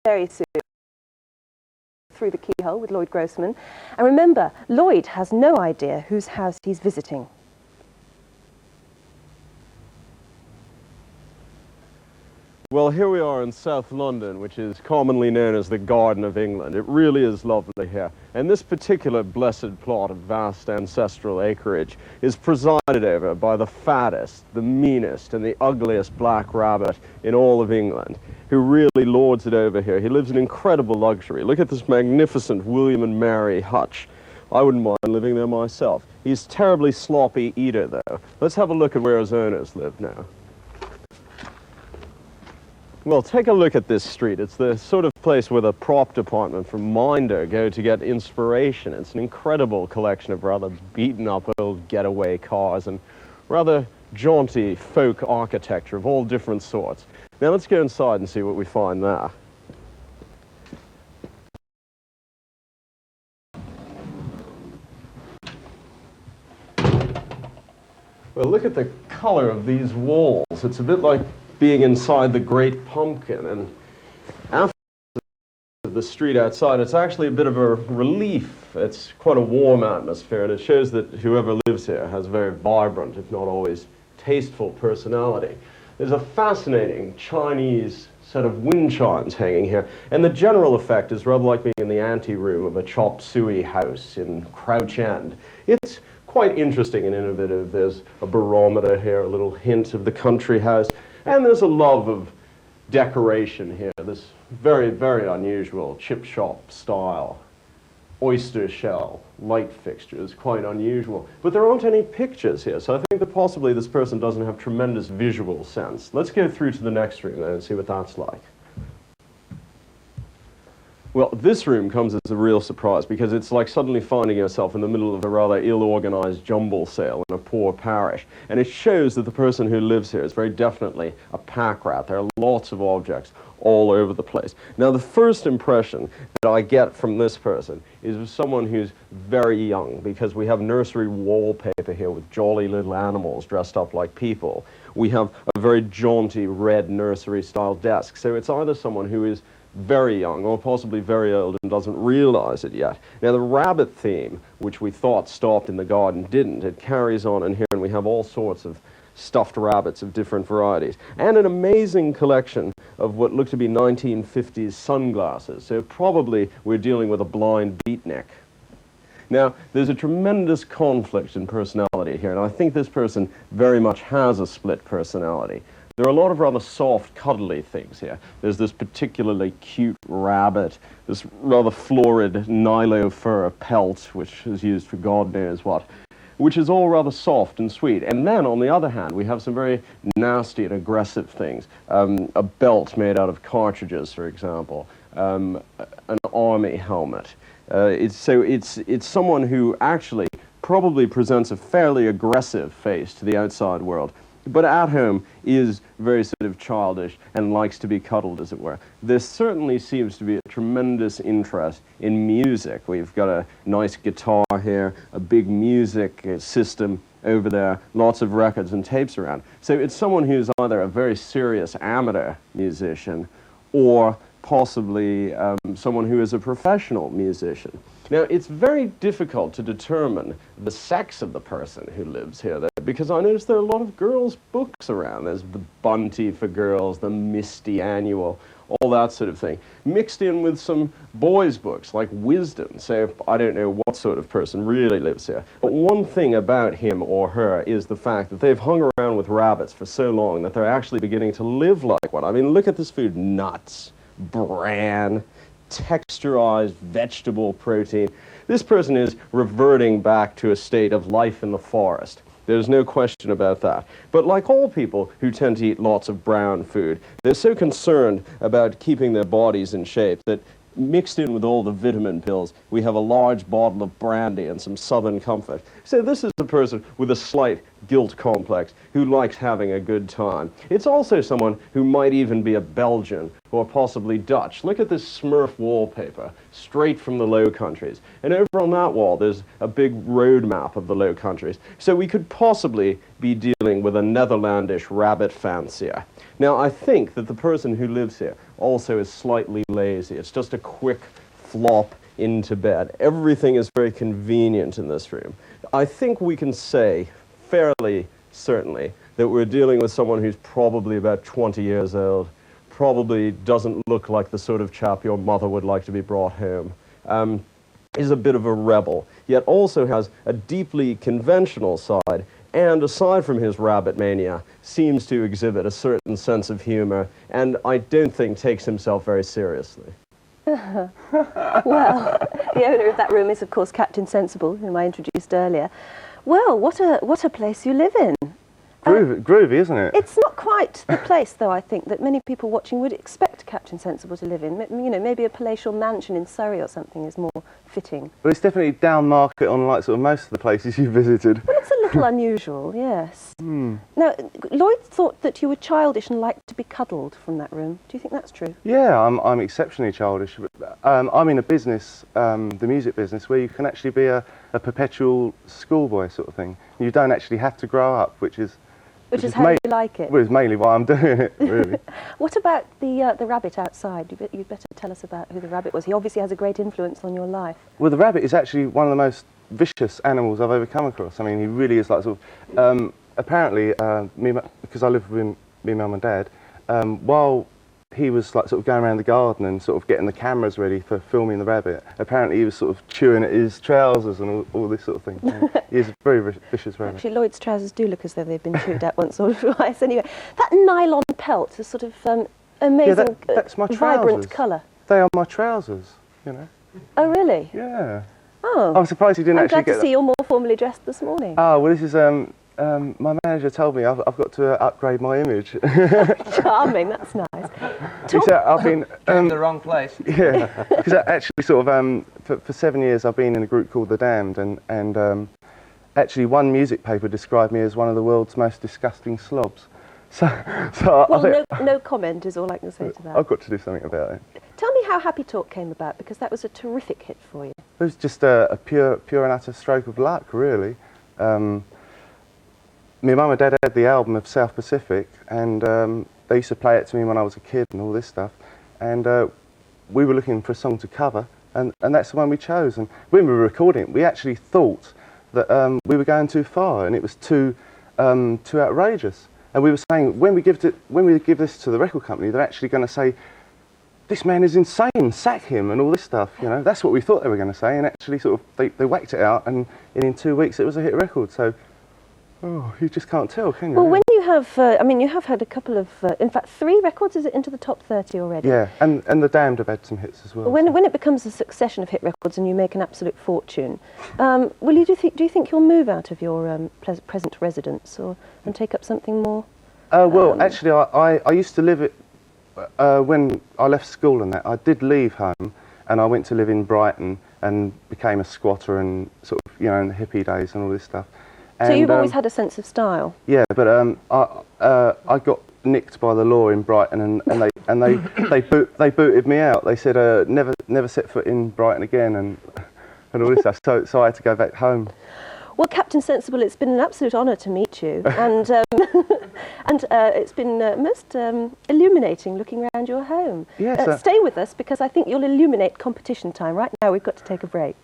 very soon through the Keyhole with Lloyd Grossman. And remember, Lloyd has no idea whose house he's visiting. Well, here we are in South London, which is commonly known as the Garden of England. It really is lovely here. And this particular blessed plot of vast ancestral acreage is presided over by the fattest, the meanest, and the ugliest black rabbit in all of England, who really lords it over here. He lives in incredible luxury. Look at this magnificent William and Mary hutch. I wouldn't mind living there myself. He's a terribly sloppy eater, though. Let's have a look at where his owners live now. Well, take a look at this street. It's the sort of place where the prop department from Minder go to get inspiration. It's an incredible collection of rather beaten-up old getaway cars and rather jaunty folk architecture of all different sorts. Now let's go inside and see what we find there. Well, look at the color of these walls. It's a bit like being inside the Great Pumpkin, and after the street outside, it's actually a bit of a relief. It's quite a warm atmosphere, and it shows that whoever lives here has a very vibrant, if not always tasteful, personality. There's a fascinating Chinese set of wind chimes hanging here, and the general effect is rather like being in the anteroom of a chop suey house in Crouch End. It's quite interesting and innovative. There's a barometer here, a little hint of the country house. And there's a love of decoration here, this very, very unusual chip shop style. Oyster shell, light fixtures, quite unusual. But there aren't any pictures here, so I think that possibly this person doesn't have tremendous visual sense. Let's go through to the next room then and see what that's like. Well, this room comes as a real surprise because it's like suddenly finding yourself in the middle of a rather ill-organized jumble sale in a poor parish. And it shows that the person who lives here is very definitely a pack rat. There are lots of objects all over the place. Now, the first impression that I get from this person is of someone who's very young, because we have nursery wallpaper here with jolly little animals dressed up like people. We have a very jaunty red nursery-style desk. So it's either someone who is very young or possibly very old and doesn't realize it yet. Now, the rabbit theme, which we thought stopped in the garden, didn't. It carries on in here, and we have all sorts of stuffed rabbits of different varieties, and an amazing collection of what look to be 1950s sunglasses. So probably we're dealing with a blind beatnik. Now, there's a tremendous conflict in personality here, and I think this person very much has a split personality. There are a lot of rather soft, cuddly things here. There's this particularly cute rabbit, this rather florid nilo fur pelt, which is used for God knows what, which is all rather soft and sweet. And then, on the other hand, we have some very nasty and aggressive things. A belt made out of cartridges, for example, an army helmet. It's someone who actually probably presents a fairly aggressive face to the outside world, but at home is very sort of childish and likes to be cuddled, as it were. There certainly seems to be a tremendous interest in music. We've got a nice guitar here, a big music system over there, lots of records and tapes around. So it's someone who's either a very serious amateur musician or possibly someone who is a professional musician. Now, it's very difficult to determine the sex of the person who lives here, because I notice there are a lot of girls' books around. There's the Bunty for girls, the Misty Annual, all that sort of thing, mixed in with some boys' books like Wisdom. So I don't know what sort of person really lives here. But one thing about him or her is the fact that they've hung around with rabbits for so long that they're actually beginning to live like one. I mean, look at this food: nuts, bran, texturized vegetable protein. This person is reverting back to a state of life in the forest. There's no question about that. But like all people who tend to eat lots of brown food, they're so concerned about keeping their bodies in shape that mixed in with all the vitamin pills, we have a large bottle of brandy and some Southern Comfort. So this is a person with a slight guilt complex, who likes having a good time. It's also someone who might even be a Belgian or possibly Dutch. Look at this Smurf wallpaper, straight from the Low Countries. And over on that wall, there's a big road map of the Low Countries. So we could possibly be dealing with a Netherlandish rabbit fancier. Now, I think that the person who lives here also is slightly lazy. It's just a quick flop into bed. Everything is very convenient in this room. I think we can say fairly certainly that we're dealing with someone who's probably about 20 years old, probably doesn't look like the sort of chap your mother would like to be brought home, is a bit of a rebel, yet also has a deeply conventional side, and aside from his rabbit mania, seems to exhibit a certain sense of humor, and I don't think takes himself very seriously. Well, the owner of that room is, of course, Captain Sensible, whom I introduced earlier. Well, what a place you live in. Groovy, isn't it? It's not quite the place, though, I think, that many people watching would expect Captain Sensible to live in. You know, maybe a palatial mansion in Surrey or something is more fitting. Well, it's definitely down market on like sort of most of the places you visited. Well, it's a little unusual, yes. Now, Lloyd thought that you were childish and liked to be cuddled from that room. Do you think that's true? Yeah, I'm exceptionally childish. I'm in a business, the music business, where you can actually be a perpetual schoolboy sort of thing. You don't actually have to grow up, which is how you like it. Well, it's mainly why I'm doing it, really. What about the rabbit outside? You'd better tell us about who the rabbit was. He obviously has a great influence on your life. Well, the rabbit is actually one of the most vicious animals I've ever come across. I mean, he really is like sort of... apparently, because I live with me mum and dad, while he was like sort of going around the garden and sort of getting the cameras ready for filming the rabbit, apparently he was sort of chewing at his trousers and all this sort of thing. He is a very vicious rabbit. Actually, Lloyd's trousers do look as though they've been chewed at once or twice. Anyway, that nylon pelt is sort of amazing, yeah, that's my vibrant colour. They are my trousers, you know. Oh, really? Yeah. Oh. I'm surprised he didn't I'm actually get glad to see you're more formally dressed this morning. Oh, well, this is... my manager told me I've got to upgrade my image. Charming, that's nice. I've been in the wrong place. Yeah, because actually, sort of, for 7 years I've been in a group called The Damned, and actually one music paper described me as one of the world's most disgusting slobs. Well, no comment is all I can say to that. I've got to do something about it. Tell me how Happy Talk came about, because that was a terrific hit for you. It was just a pure and utter stroke of luck, really. My mum and dad had the album of South Pacific, and they used to play it to me when I was a kid and all this stuff. And we were looking for a song to cover, and that's the one we chose. And when we were recording it, we actually thought that we were going too far, and it was too outrageous. And we were saying, when we give this to the record company, they're actually going to say, "This man is insane, sack him," and all this stuff. You know, that's what we thought they were going to say. And actually, sort of, they whacked it out, and in 2 weeks, it was a hit record. So. Oh, you just can't tell, can you? Well, when you have, you have had a couple of, in fact, 3 records, is it into the top 30 already? Yeah, and The Damned have had some hits as well. When it becomes a succession of hit records and you make an absolute fortune, do you think you'll move out of your present residence and take up something more? Well, actually, I used to live it, when I left school and that, I did leave home and I went to live in Brighton and became a squatter and sort of, you know, in the hippie days and all this stuff. So you've always had a sense of style? Yeah, but I got nicked by the law in Brighton, and they booted me out. They said never set foot in Brighton again, and all this stuff. So I had to go back home. Well, Captain Sensible, it's been an absolute honour to meet you, and it's been most illuminating looking around your home. Yes, stay with us, because I think you'll illuminate competition time. Right now, we've got to take a break.